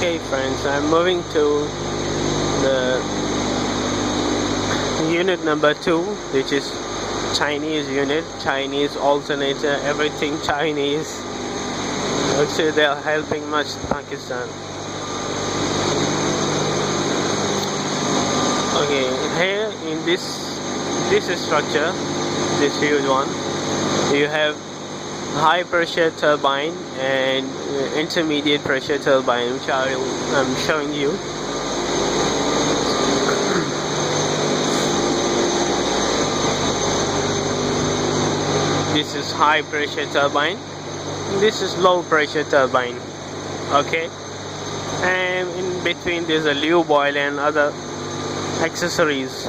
Okay friends, I'm moving to the unit number 2, which is Chinese unit, Chinese alternator, everything Chinese. Actually they are helping much Pakistan. Okay, here in this structure, this huge one, you have high pressure turbine and intermediate pressure turbine, which I'm showing you. This is high pressure turbine, this is low pressure turbine. Okay, and in between there's a lube oil and other accessories.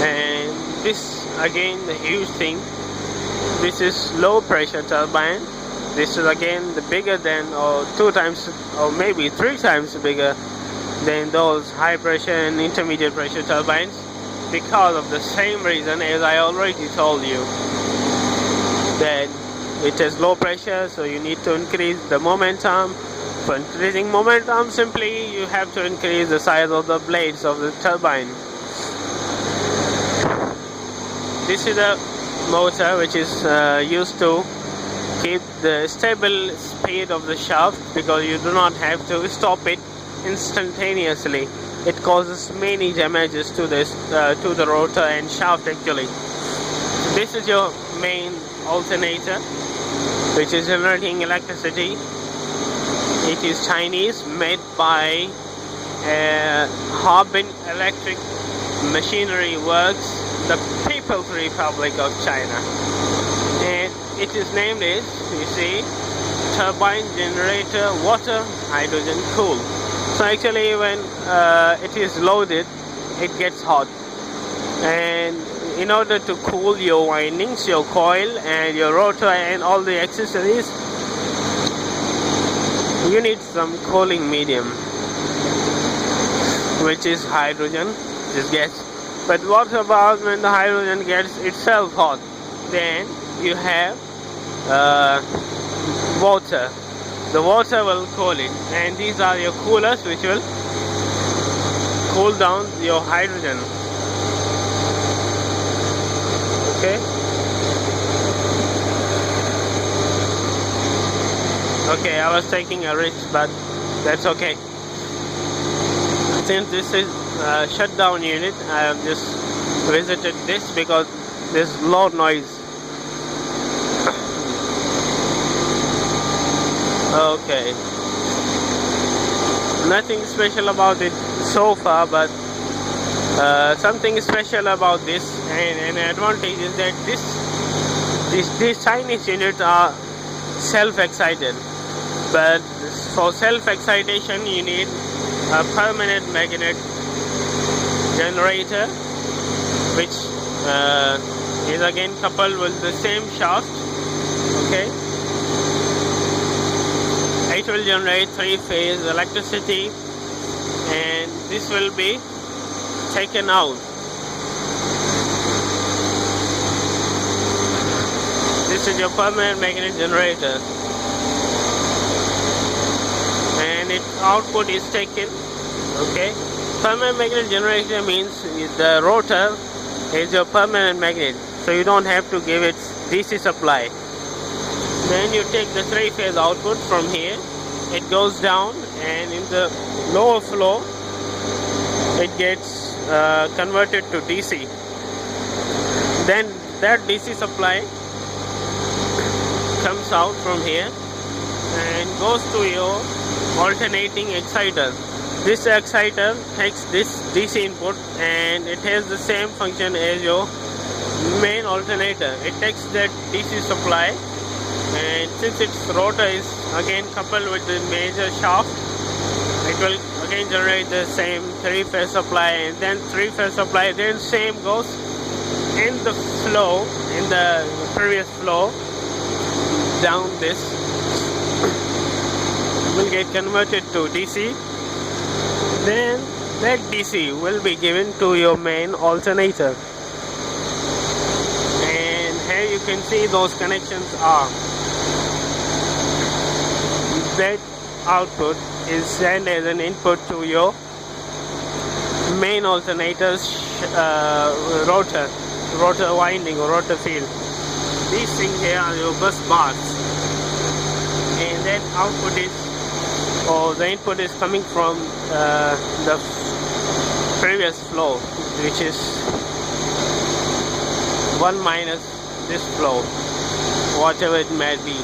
And this again the huge thing, this is low pressure turbine. This is again the bigger than, or 2 times or maybe 3 times bigger than those high pressure and intermediate pressure turbines, because of the same reason as I already told you, that it is low pressure, so you need to increase the momentum. For increasing momentum, simply you have to increase the size of the blades of the turbine. This is a motor which is used to keep the stable speed of the shaft, because you do not have to stop it instantaneously. It causes many damages to this to the rotor and shaft actually. So this is your main alternator, which is generating electricity. It is Chinese, made by Harbin Electric Machinery Works, the People's Republic of China, and it is named as, you see, turbine generator water hydrogen cool. So actually when it is loaded, it gets hot, and in order to cool your windings, your coil and your rotor and all the accessories, you need some cooling medium, which is hydrogen, this gas. But what about when the hydrogen gets itself hot? Then you have water. The water will cool it, and these are your coolers which will cool down your hydrogen. Okay. Okay, I was taking a risk, but that's okay. Since this is a shutdown unit, I have just visited this because there's low noise. Okay, nothing special about it so far, but something special about this, and an advantage is that these Chinese units are self-excited. But for self-excitation you need a permanent magnet generator, which is again coupled with the same shaft. Okay, it will generate 3-phase electricity, and this will be taken out. This is your permanent magnet generator, and its output is taken. Okay, permanent magnet generator means the rotor is your permanent magnet, so you don't have to give it DC supply. Then you take the 3-phase output from here, it goes down, and in the lower flow it gets converted to DC. Then that DC supply comes out from here and goes to your alternating exciter. This exciter takes this DC input, and it has the same function as your main alternator. It takes that DC supply, and since its rotor is again coupled with the major shaft, it will again generate the same 3-phase supply, and then 3-phase supply, then same goes in the flow, in the previous flow down this, will get converted to DC. Then that DC will be given to your main alternator, and here you can see those connections are. that output is sent as an input to your main alternator's rotor winding or rotor field. These things here are your bus bars, and that output is, or the input is coming from the previous flow, which is 1 minus this flow, whatever it may be.